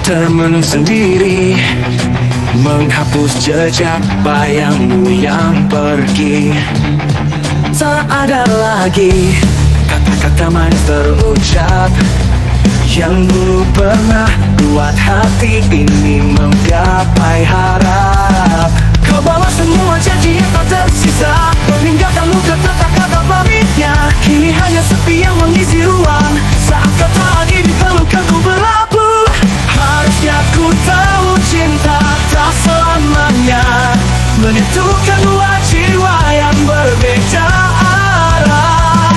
termenung sendiri, menghapus jejak bayangmu yang pergi. Tak ada lagi kata-kata manis terucap yang dulu pernah buat hati ini menggapai harap. Kau bawa semua janji yang tak tersisa, meninggalkan luka tak kata pamitnya. Kini hanya sepi yang mengisi ruang, saat kata lagi di pelukanku berlabuh. Harusnya ku tahu cinta tak selamanya menyatukan dua jiwa yang berbeda arah.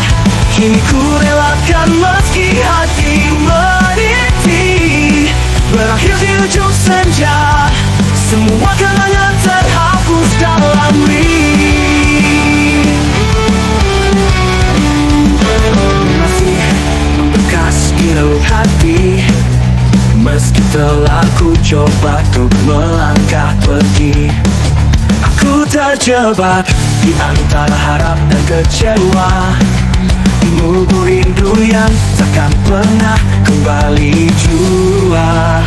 Kini ku relakan meski hati merintih, berakhir di ujung senja, semua kenangan terhapus dalam ring. Masih membekas di relung hati, meski telah ku coba untuk melangkah pergi. Aku terjebak di antara harap dan kecewa, menunggu rindu yang takkan pernah kembali jua.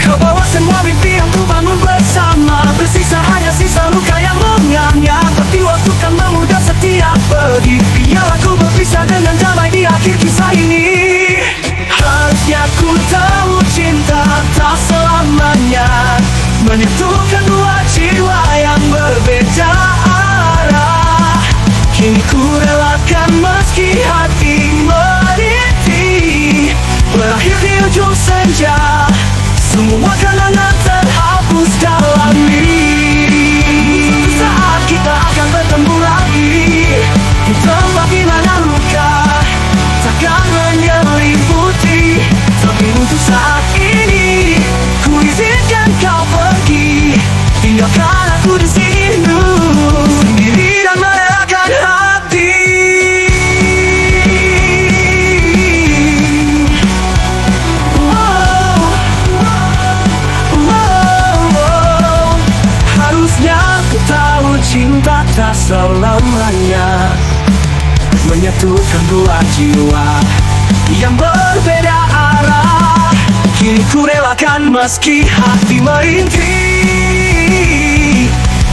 Kau bawa semua mimpi yang ku bangun bersama, bersisa hanya sisa luka yang menganggap. Tapi waktu kan memudah setiap pergi, biar aku berpisah dengan damai di akhir kisah ini. Harusnya ku tahu cinta tak selamanya menyatukan dua jiwa yang berbeda arah. Kini ku relakan meski hati merintih, berakhir di ujung senja, semua kenangan terhapus dalam ring. Saat kita akan bertemu lagi di tempat di mana luka takkan menyelimuti. Tapi untuk saat ini ku izinkan kau pergi, tinggalkan aku di sini sendiri dan merelakan hati. Harusnya ku tahu cinta tak selamanya menyatukan dua jiwa yang berbeda arah. Kini ku relakan meski hati merintih,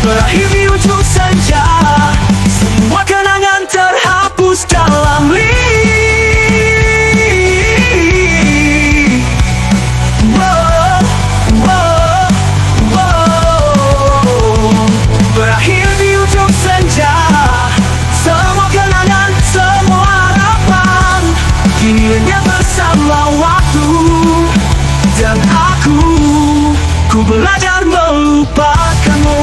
berakhir di ujung senja, semua kenangan terhapus dalam ring. Berakhir di ujung senja, semua kenangan, semua harapan kini lenyap bersama waktu. Dan ku belajar melupakanmu.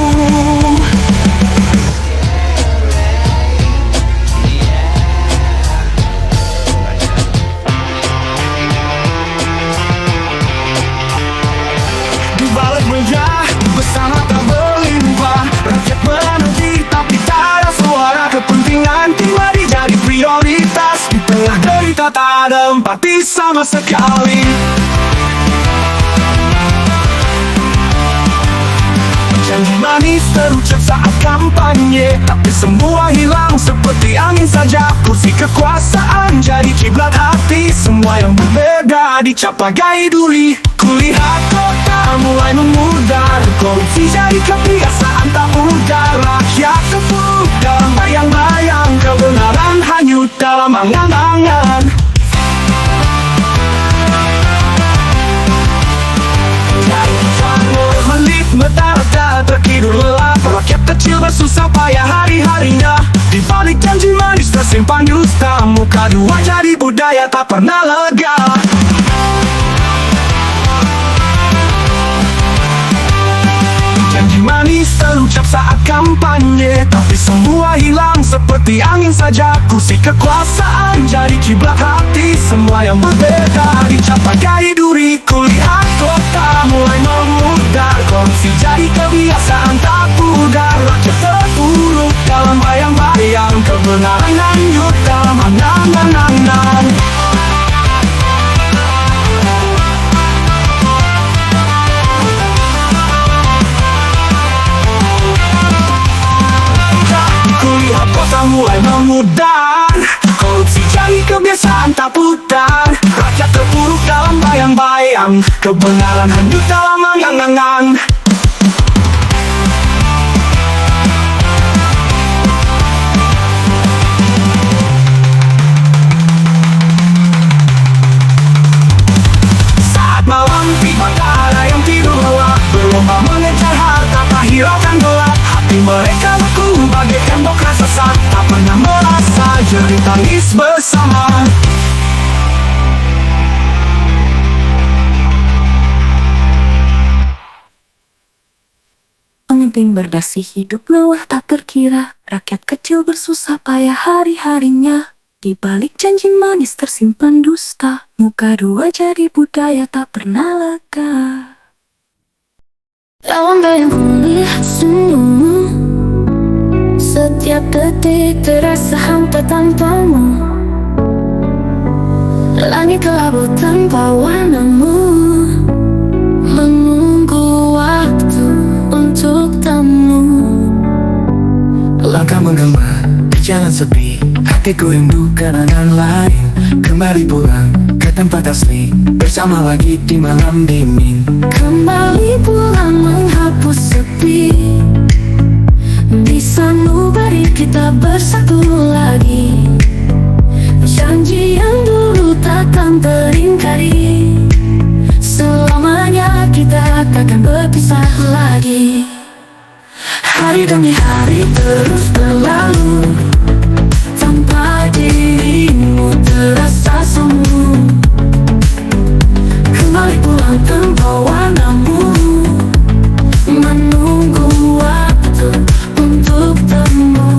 Di balik meja bersama tak berlimpah, rakyat menanti tapi tak ada suara. Kepentingan pribadi jadi prioritas, di tengah derita tak ada empati sama sekali. Janji manis terucap saat kampanye, tapi semua hilang seperti angin saja. Kursi kekuasaan jadi kiblat hati, semua yang berbeda dicap bagai duri. Kulihat kota mulai memudar, korupsi jadi kebiasaan tak mudah. Rakyat terpuruk dalam bayang-bayang, kebenaran hanyut dalam angan-angan. Mata tertidur lelap, rakyat kecil bersusah payah hari-harinya. Di balik janji manis tersimpan dusta, muka dua jadi budaya tak pernah lega. Janji manis terucap saat kampanye, tapi semua hilang seperti angin saja. Kursi kekuasaan jadi kiblat hati, semua yang berbeda dicap bagai duri. Kulihat kota mulai memudar, korupsi jadi kebiasaan tak pudar. Rakyat terpuruk dalam bayang-bayang, kebenaran hanyut dalam angan-angan. Kulihat kota mulai memudar, korupsi jadi kebiasaan tak pudar. rakyat terpuruk dalam bayang-bayang, kebenaran hanyut dalam angan-angan. Saat malam tiba tak ada yang tidur lelap, berlomba mengejar harta tak hiraukan gelap. Hati mereka beku bagai tembok rasa sesat, tak pernah merasa jerit tangis bersama. Pemimpin berdasi hidup mewah tak terkira, rakyat kecil bersusah payah hari-harinya. Di balik janji manis tersimpan dusta, muka dua jadi budaya tak pernah lega. Dalam bayang pulih senyummu, setiap detik terasa hampa tanpamu. Langit kelabu tanpa warnamu, menunggu waktu untuk temu. Langkah menggema di jalan sepi, hatiku rindu kenangan lain. Kembali pulang ke tempat asli, bersama lagi di malam dingin. Kembali pulang menghapus sepi, di sanubari kita bersatu lagi. Janji yang dulu takkan teringkari, selamanya kita takkan berpisah lagi. Hari demi hari terus berlalu, tanpa dirimu terasa semu. Kembali pulang tanpa warnamu, menunggu waktu untuk temu.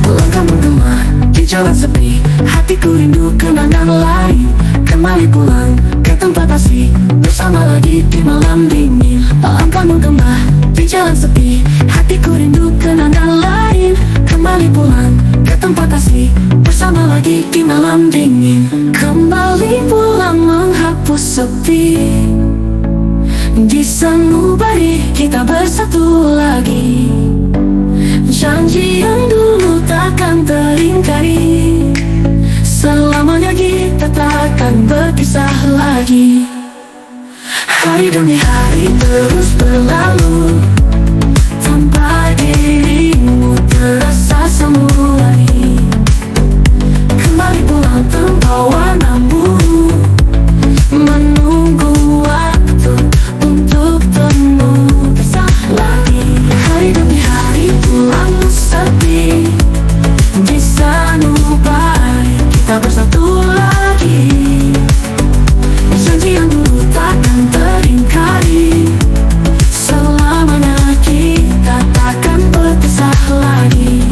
Langkah menggema di jalan sepi, hatiku rindu kenangan lain. Kembali pulang ke tempat asli, bersama lagi di malam dingin. Langkah menggema di jalan sepi, hatiku rindu kenangan lain. Kembali pulang ke tempat asli, bersama lagi di malam dingin. Kembali pulang menghapus sepi, di sanubari kita bersatu lagi. Janji yang dulu takkan teringkari, selamanya kita takkan berpisah lagi. Hari demi hari terus berlalu, tanpa dirimu terasa semu lagi. Kembali pulang tanpa warnamu, menunggu waktu untuk temu. Pisah lagi. Hari demi hari pulang sepi, di sanubari kita bersatu lagi. Janji yang dulu takkan teringkari, selamanya kita takkan berpisah lagi.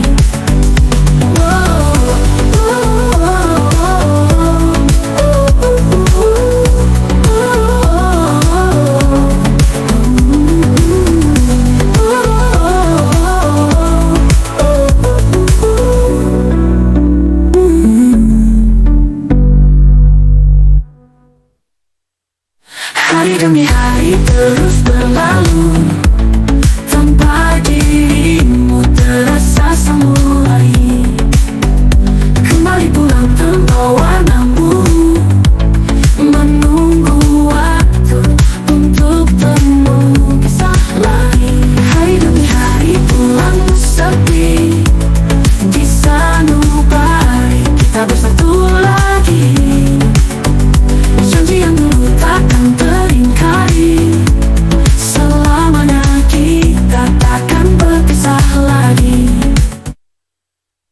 Hari demi hari terus berlalu, tanpa dirimu terasa semu lagi. Kembali pulang tanpa warnamu, menunggu waktu untuk temu. Pisah lagi. Hari demi hari pulang sepi, di sanubari kita bersatu lagi. Janji yang dulu takkan teringkari, selamanya kita takkan berpisah lagi.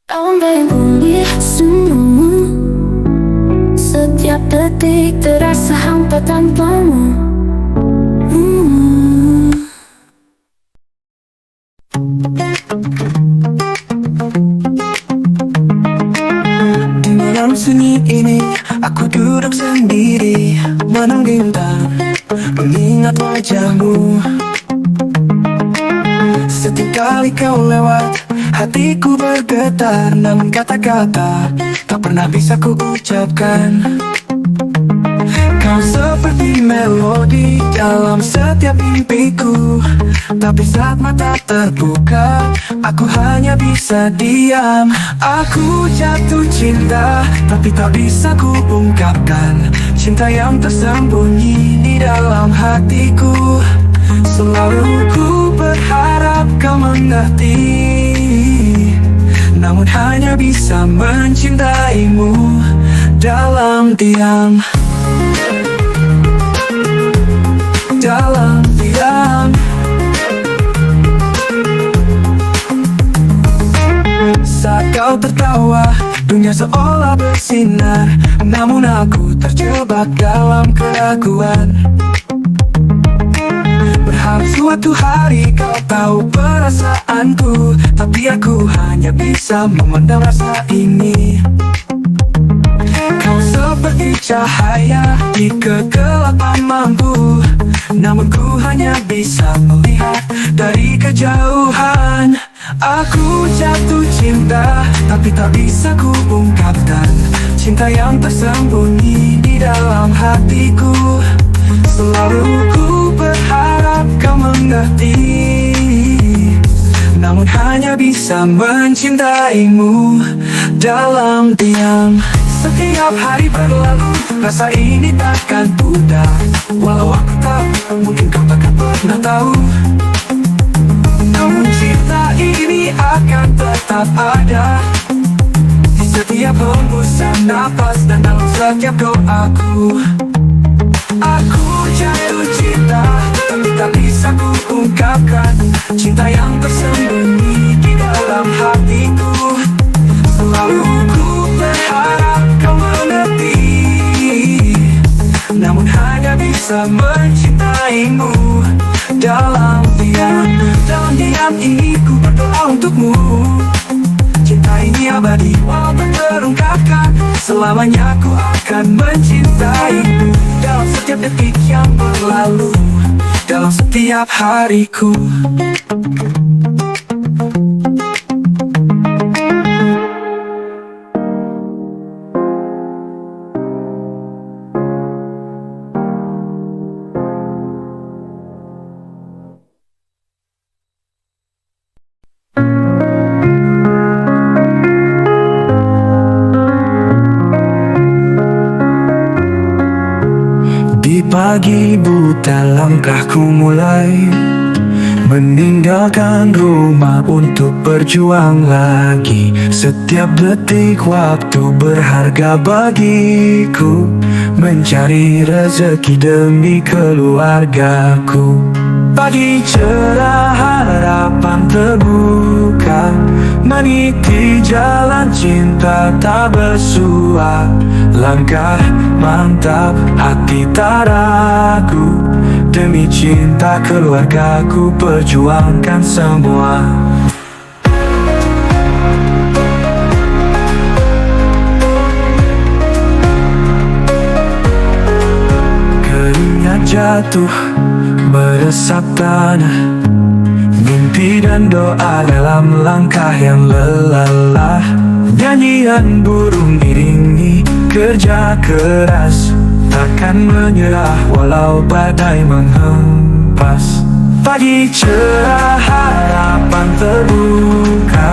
Dalam bayang pulih senyummu, setiap detik terasa hampa tanpamu. Di malam sunyi ini, aku duduk sendiri, menang bintang, mengingat wajahmu. Setiap kali kau lewat, hatiku bergetar, namun kata-kata tak pernah bisa ku ucapkan. Kau seperti melodi dalam setiap mimpiku, tapi saat mata terbuka, aku hanya bisa diam. Aku jatuh cinta, tapi tak bisa ku ungkapkan cinta yang tersembunyi di dalam hatiku. Selalu ku berharap kau mengerti, namun hanya bisa mencintaimu dalam diam. Dalam diam. Saat kau tertawa, dunia seolah bersinar, namun aku terjebak dalam keraguan. Berharap suatu hari kau tahu perasaanku, tapi aku hanya bisa memendam rasa ini. Kau seperti cahaya di kegelapan mampu, namun ku hanya bisa melihat dari kejauhan. Aku jatuh cinta, tapi tak bisa ku ungkapkan cinta yang tersembunyi di dalam hatiku. Selalu ku berharap kau mengerti, namun hanya bisa mencintaimu dalam diam. Setiap hari berlalu, rasa ini takkan pudar. Walau aku tahu, mungkin kau takkan pernah tahu, namun cinta ini akan tetap ada di setiap hembusan napas dan dalam setiap doaku. Aku jatuh cinta, tapi tak bisa ku ungkapkan cinta yang tersembunyi di dalam hatiku. Selalu ku berharap kau mengerti, namun hanya bisa mencintaimu dalam diam. Dalam diam ini ku berdoa untukmu, cinta ini abadi walaupun terungkapkan. Selamanya ku akan mencintaimu dalam setiap detik yang berlalu, dalam setiap hariku. Di pagi buta langkahku mulai meninggalkan rumah untuk berjuang lagi. Setiap detik waktu berharga bagiku, mencari rezeki demi keluargaku. Pagi cerah harapan terbuka, meniti jalan cinta tak bersua. Langkah mantap, hati tak ragu, demi cinta keluargaku perjuangkan semua. Keringat jatuh meresap tanah, mimpi dan doa dalam langkah yang lelah. Nyanyian burung iringi kerja keras, takkan menyerah walau badai menghempas. Pagi cerah harapan terbuka,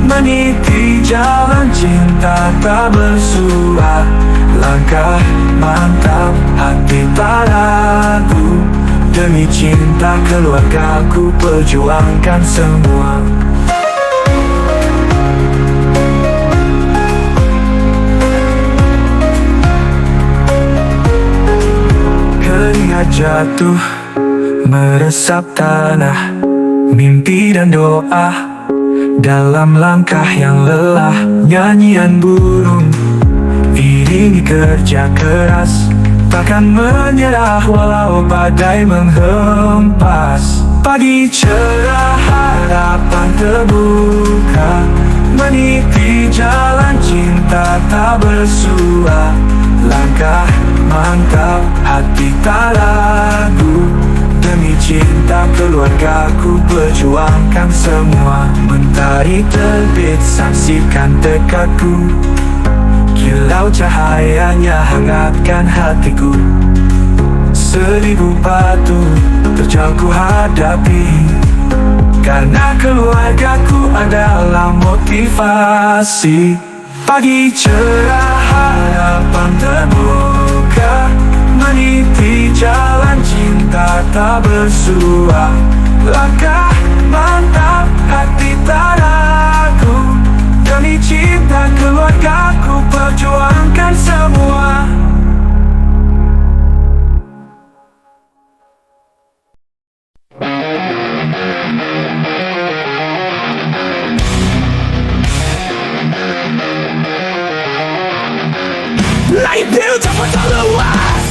meniti jalan cinta tak bersua. Langkah mantap, hati tak ragu, demi cinta keluargaku perjuangkan semua. Keringat jatuh meresap tanah, mimpi dan doa dalam langkah yang lelah. Nyanyian burung iringi kerja keras, takkan menyerah walau badai menghempas. Pagi cerah harapan terbuka, meniti jalan cinta tak bersua. Langkah mantap, hati tak ragu, demi cinta keluargaku perjuangkan semua. Mentari terbit, saksikan tekadku, Kilau cahayanya hangatkan hatiku. 1000 batu terjal ku hadapi, karena keluargaku adalah motivasi. Pagi cerah harapan terbuka, meniti jalan cinta tak bersua. Langkah mantap hati tak ragu, demi cinta keluargaku perjuangkan semua. Langit biru tak luas,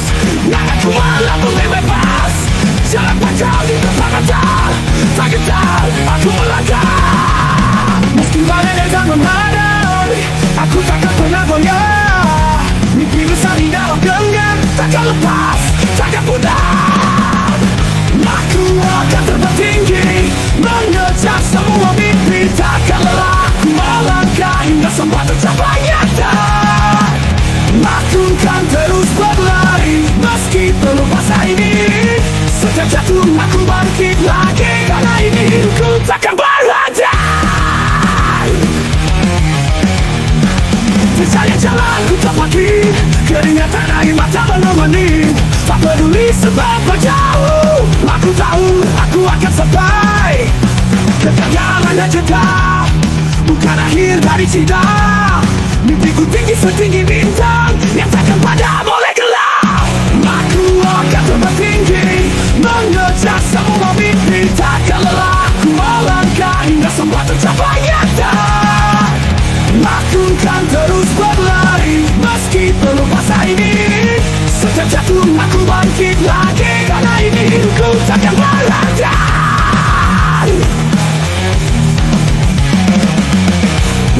nadaku malam bebas. Jalan panjang di depan mata, tak gentar aku melangkah. Meski badai datang menghadap, aku takkan pernah goyah. Mimpi besar di dalam genggam, takkan lepas, takkan punah. Aku akan terbang tinggi, mengejar semua mimpi. Takkan lelah, ku melangkah hingga semua tercapai nyata. Aku kan terus berlari, meski belum masa ini. Setiap jatuh aku bangkit lagi, karena ini hidupku takkan berhenti. Misalnya jalan ku tepati, keringatan air mata menemani. Tak peduli sebab jauh, aku tahu aku akan sampai. Kegagalan dan jeda bukan akhir dari cinta. Mimpiku tinggi setinggi bintang yang takkan padam oleh gelap. Aku akan terbang tinggi, mengejar semua mimpi. Takkan lelah, ku melangkah hingga semua tercapai nyata. Aku kan terus berlari, meski belum masa ini. Setiap jatuh aku bangkit lagi, karena ini hidupku takkan berhenti.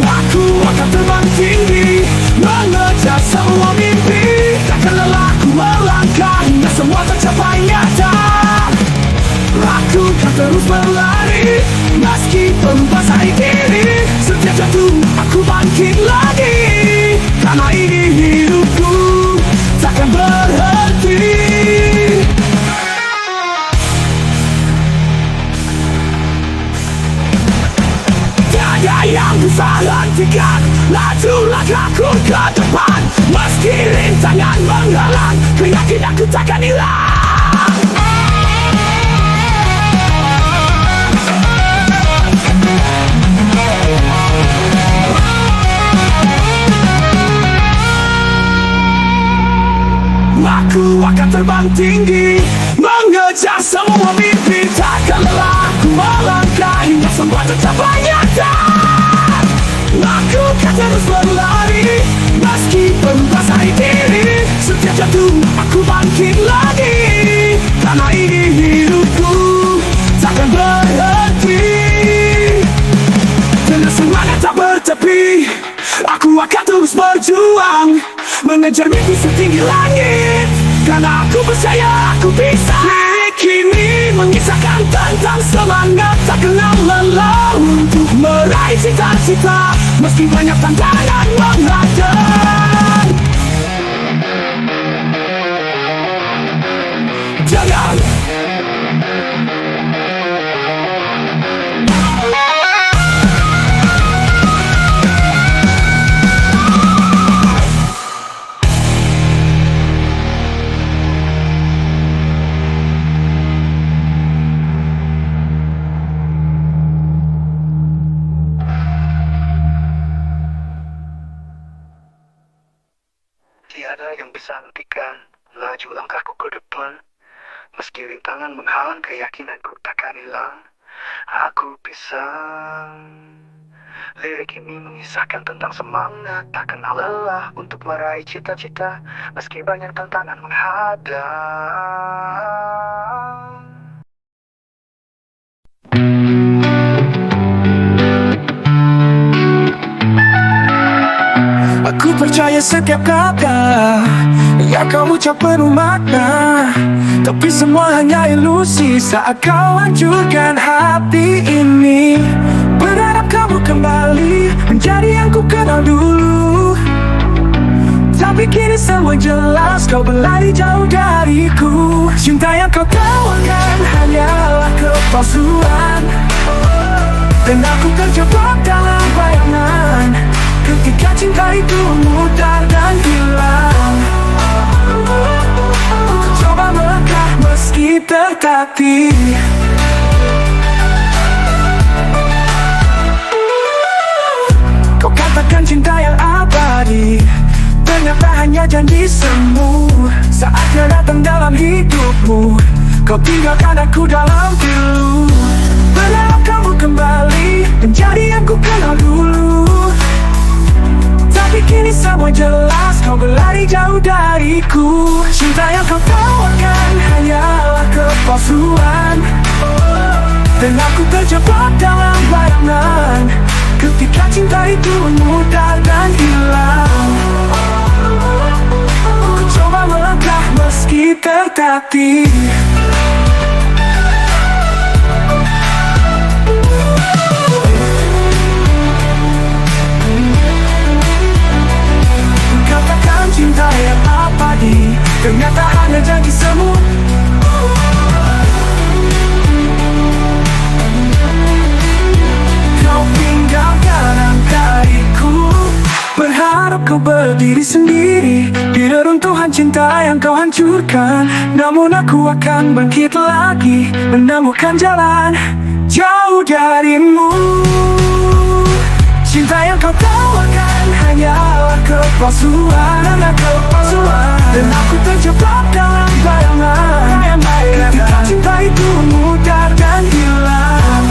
Aku akan terbang tinggi, mengejar semua mimpi. Takkan lelah ku melangkah hingga semua tercapai nyata. Aku kan terus berlari, meski membasahi diri. Setiap jatuh aku bangkit lagi, karena ini hidupku takkan berhenti. Yang bisa hentikan laju langkahku ke depan. Meski rintangan menghalang, keyakinanku takkan hilang. Aku akan terbang tinggi, mengejar semua mimpi. Takkan lelah, ku melangkah hingga semua tercapai nyata. Aku kan terus berlari, meski membasahi diri. Setiap jatuh aku bangkit lagi, karena ini hidupku takkan berhenti. Dengan semangat tak bertepi, aku akan terus berjuang, mengejar mimpi setinggi langit. Karena aku percaya aku bisa. Lirik ini mengisahkan tentang semangat tak kenal lelah, untuk meraih cita-cita meski banyak tantangan menghadang. Jangan tiada yang bisa hentikan laju langkahku ke depan. Meski rintangan menghalang, keyakinanku takkan hilang. Aku bisa. Lirik ini mengisahkan tentang semangat tak kenal lelah, untuk meraih cita-cita meski banyak tantangan menghadang. Aku percaya setiap kata yang kau ucap penuh makna, tapi semua hanya ilusi saat kau hancurkan hati ini. Berharap kamu kembali menjadi yang ku kenal dulu. Tapi kini semua jelas, kau berlari jauh dariku. Cinta yang kau tawarkan hanyalah kepalsuan, dan aku terjebak dalam bayangan ketika cinta itu mudar dan hilang. Ku coba melangkah meski tertatih. Kau katakan cinta yang abadi, ternyata hanya janji semu. Saatnya datang dalam hidupmu, kau tinggalkan aku dalam pilu. Berharap kamu kembali menjadi yang ku kenal dulu. Tapi kini semua jelas, kau berlari jauh dariku. Cinta yang kau tawarkan hanyalah kepalsuan, dan aku terjebak dalam bayangan ketika cinta itu mudar dan hilang. Ku coba melangkah meski tertatih. Katakan cinta yang abadi, ternyata hanya janji semu. Kau tinggalkan angkaiku, berharap kau berdiri sendiri di reruntuhan cinta yang kau hancurkan. Namun aku akan bangkit lagi, menemukan jalan jauh darimu. Cinta yang kau tawarkan hanyalah kepalsuan, dan aku terjebak dalam bayangan ketika cinta itu mudar dan hilang.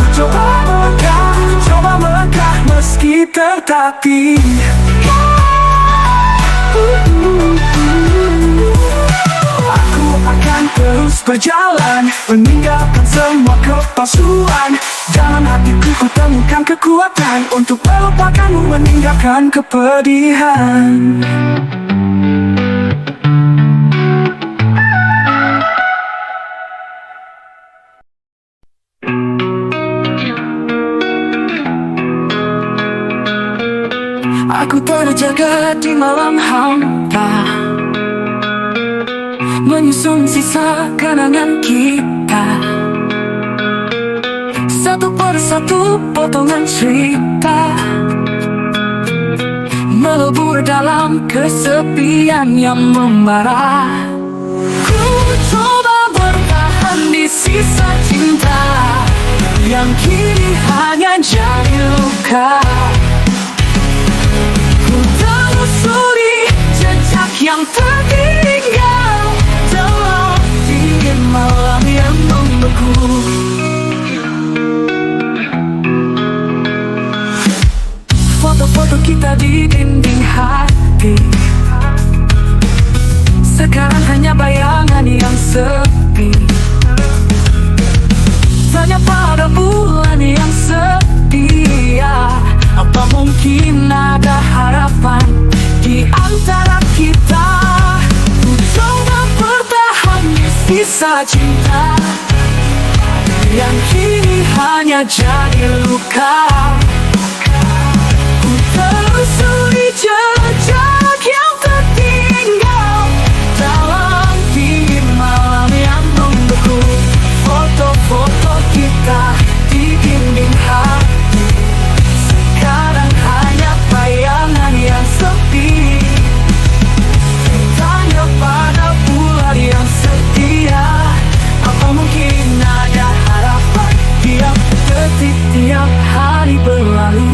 Ku coba melangkah meski tertatih. Aku akan terus berjalan, meninggalkan semua kepalsuan. Dalam hatiku ku temukan kekuatan untuk melupakanmu, meninggalkan kepedihan. Aku terjaga di malam hampa, menyusun sisa kenangan kita. Satu persatu potongan cerita melebur dalam kesepian yang membara. Ku coba bertahan di sisa cinta yang kini hanya jadi luka. Ku telusuri jejak yang tertinggal dalam dingin malam yang membeku. Foto-foto kita di dinding hati sekarang hanya bayangan yang sepi. Tanya pada bulan yang setia, apa mungkin ada harapan di antara kita? Ku coba bertahan di sisa cinta yang kini hanya jadi luka. Ku telusuri jejak yang tertinggal dalam dingin malam yang membeku. Foto-foto kita di dinding hati sekarang hanya bayangan yang sepi. Tanya pada bulan yang setia, apa mungkin ada harapan tiap detik, tiap hari berlalu.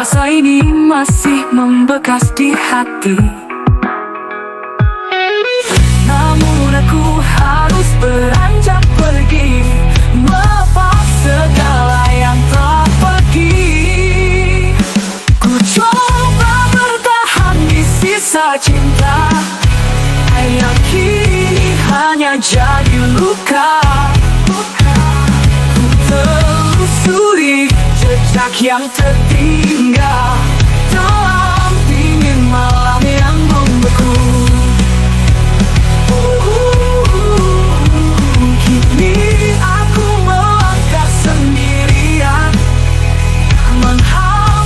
Rasa ini masih membekas di hati, namun aku harus beranjak pergi, melepas segala yang telah pergi. Ku coba bertahan di sisa cinta yang kini hanya jadi luka. Ku telusuri jejak yang tertinggal dalam dingin malam yang membeku. Kini aku melangkah sendirian, menghadapi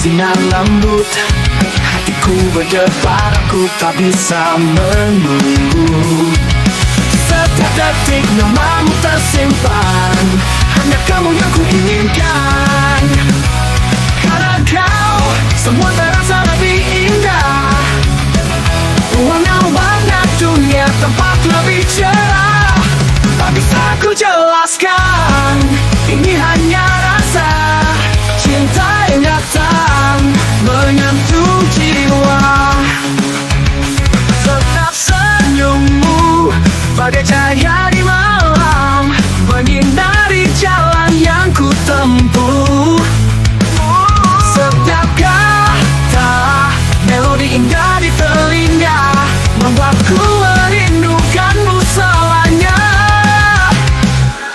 bersinar lembut. Hatiku berdebar, aku tak bisa menunggu. Setiap detik namamu tersimpan, hanya kamu yang ku inginkan. Karena kau, semua terasa lebih indah. Warna-warna dunia, tempat lebih cerah. Tak bisa ku jelaskan, ini hanya rasa cinta yang datang menyentuh jiwa. Setiap senyummu bagai cahaya di malam, menyinari jalan yang ku tempuh. Setiap kata melodi indah di telinga, membuatku merindukanmu selamanya.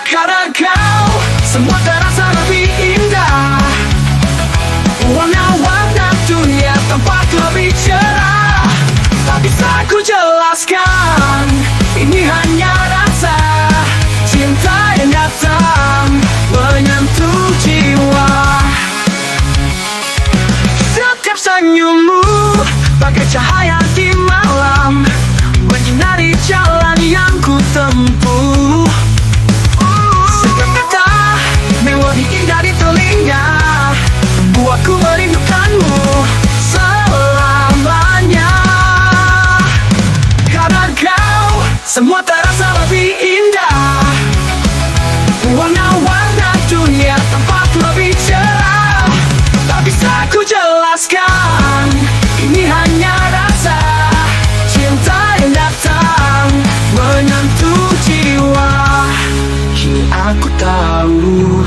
Karena kau, semua terasa lebih indah. Warna-warna dunia, tempat lebih cerah. Tak bisa ku jelaskan, ini hanya rasa cinta yang datang menyentuh jiwa. Setiap senyummu bagai cahaya di malam, menyinari jalan yang ku tempuh. Setiap kata melodi indah di telinga, buatku merindukanmu selamanya. Karena kau, semua terasa lebih indah. Warna-warna dunia, tempat lebih cerah. Tak bisa ku jelaskan, ini hanya rasa cinta yang datang menyentuh jiwa. Kini aku tahu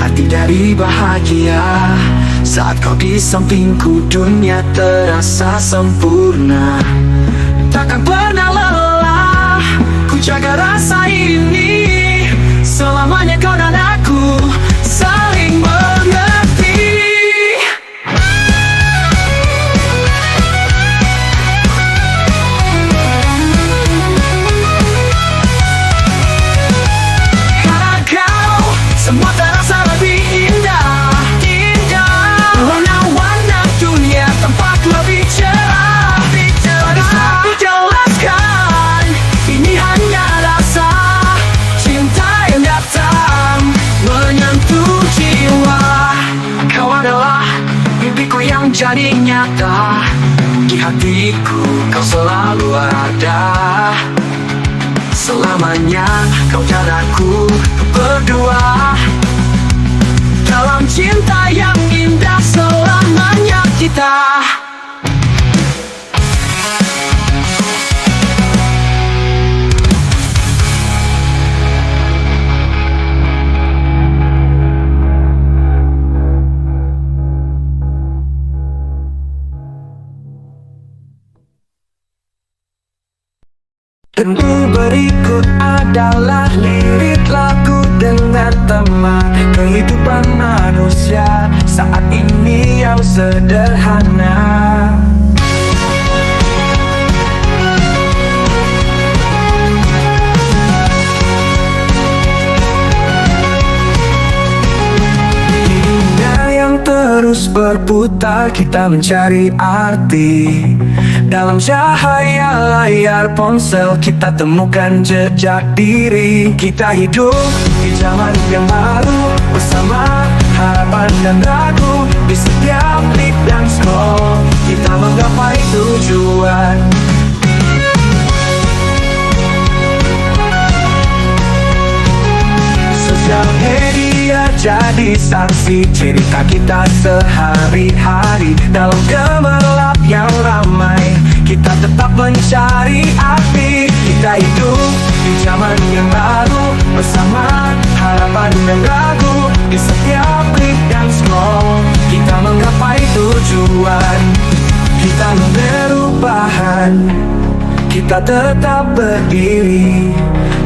arti dari bahagia. Saat kau di sampingku, dunia terasa sempurna. Takkan pernah lelah ku jaga rasa ini. Selamanya kau dan aku saling mengerti. Karena kau, semua terasa lebih indah. Warna-warna dunia, tempat lebih cerah. Tak bisa ku jelaskan, ini hanya rasa cinta yang datang menyentuh jiwa. Kau adalah mimpiku yang jadi nyata. Di hatiku kau selalu ada. Selamanya kau dan aku berdua dalam cinta yang indah, selamanya kita. Tentu berikut adalah lirik lagu dengan tema kehidupan manusia saat ini yang sederhana. Di dunia yang terus berputar, kita mencari arti. Dalam cahaya layar ponsel kita temukan jejak diri. Kita hidup di zaman yang baru, bersama harapan dan ragu. Di setiap klik dan scroll kita menggapai tujuan. Sosial media jadi saksi cerita kita sehari-hari. Dalam gemerlap yang ramai, kita tetap mencari arti. Kita hidup di zaman yang baru, bersama harapan dan ragu. Di setiap klik dan scroll kita menggapai tujuan. Kita memberi perubahan, kita tetap berdiri,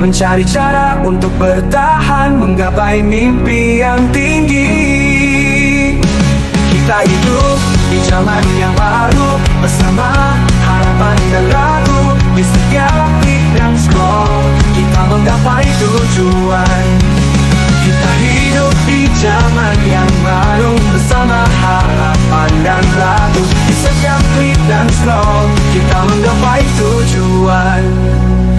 mencari cara untuk bertahan, menggapai mimpi yang tinggi. Kita hidup di zaman yang baru, bersama harapan dan ragu. Di setiap klik dan scroll kita menggapai tujuan. Kita hidup di zaman yang baru, bersama harapan dan lagu. Di setiap klik dan scroll kita menggapai tujuan.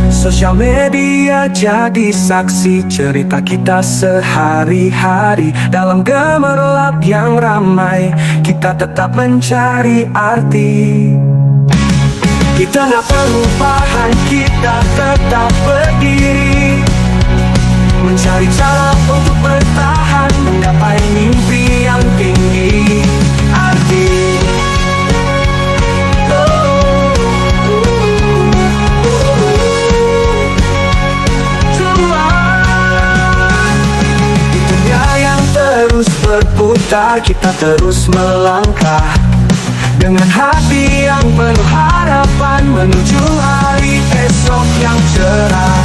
Sosial media jadi saksi cerita kita sehari-hari. Dalam gemerlap yang ramai, kita tetap mencari arti. Kita gak perubahan, kita tetap berdiri, mencari cara untuk bertahan, menggapai mimpi yang tinggi. Arti terus berputar, kita terus melangkah dengan hati yang penuh harapan menuju hari esok yang cerah.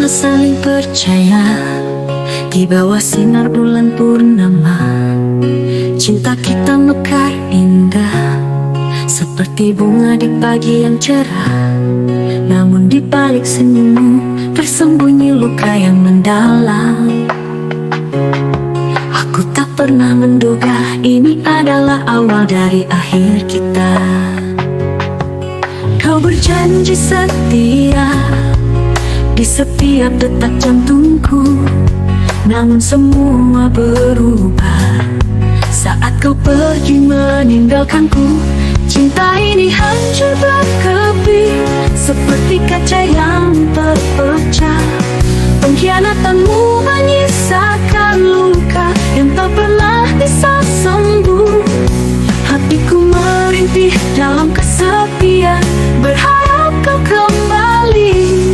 Saling percaya di bawah sinar bulan purnama. Cinta kita mekar indah seperti bunga di pagi yang cerah. Namun di balik senyummu tersembunyi luka yang mendalam. Aku tak pernah menduga ini adalah awal dari akhir kita. Kau berjanji setia di setiap detak jantungku, namun semua berubah saat kau pergi meninggalkanku. Cinta ini hancur berkepi seperti kaca yang terpecah. Pengkhianatanmu menyisakan luka yang tak pernah bisa sembuh. Hatiku merintih dalam kesepian, berharap kau kembali.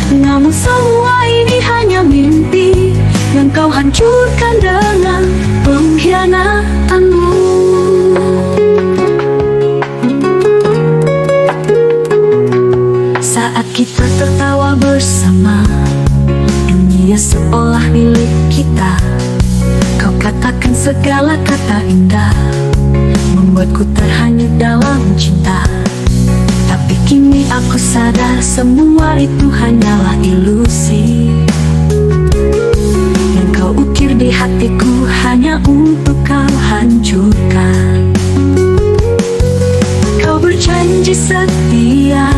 Namun semua ini hanya mimpi yang kau hancurkan dengan pengkhianatanmu. Saat kita tertawa bersama, dunia seolah milik kita. Kau katakan segala kata indah, membuatku terhanyut dalam cinta. Tapi kini aku sadar semua itu hanyalah ilusi yang kau ukir di hatiku hanya untuk kau hancurkan. Kau berjanji setia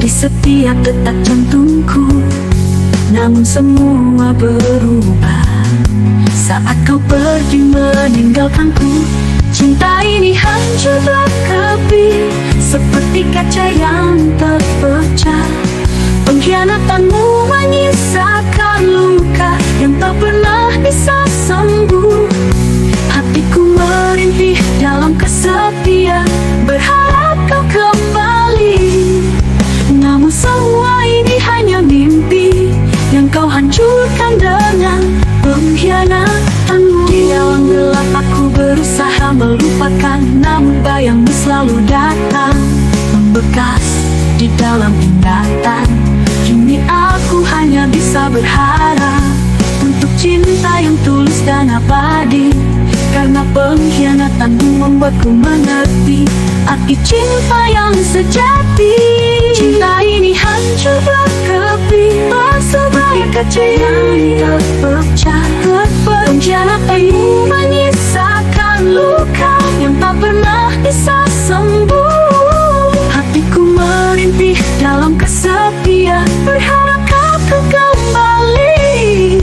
di setiap detak jantungku, namun semua berubah saat kau pergi meninggalkanku. Cinta ini hancur berkepi seperti kaca yang terpecah. Pengkhianatanmu menyisakan luka yang tak pernah bisa sembuh. Hatiku merintih dalam kesepian, berharap kau kembali. Namun semua ini hanya mimpi yang kau hancurkan dengan pengkhianatanmu. Di dalam gelap aku berusaha melupakan, namun bayangmu selalu datang, membekas di dalam ingatan. Kini aku hanya bisa berharap untuk cinta yang tulus dan abadi, karena pengkhianatanmu membuatku mengerti arti cinta yang sejati. Cinta ini hancur berkepi seperti kaca yang terpecah. Pengkhianatanmu menyisakan luka yang tak pernah bisa sembuh. Hatiku merintih dalam kesepian, berharap kau kembali.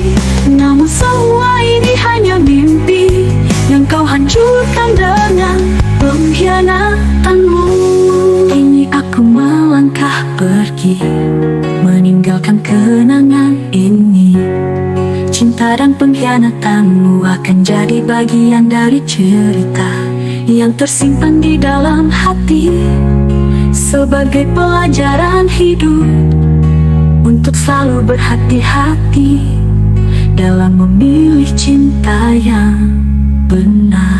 Namun semua ini hanya mimpi yang kau hancurkan dengan pengkhianatanmu. Kini aku melangkah pergi, meninggalkan kenangan ini. Cinta dan pengkhianatanmu akan jadi bagian dari cerita yang tersimpan di dalam hati, sebagai pelajaran hidup untuk selalu berhati-hati dalam memilih cinta yang benar.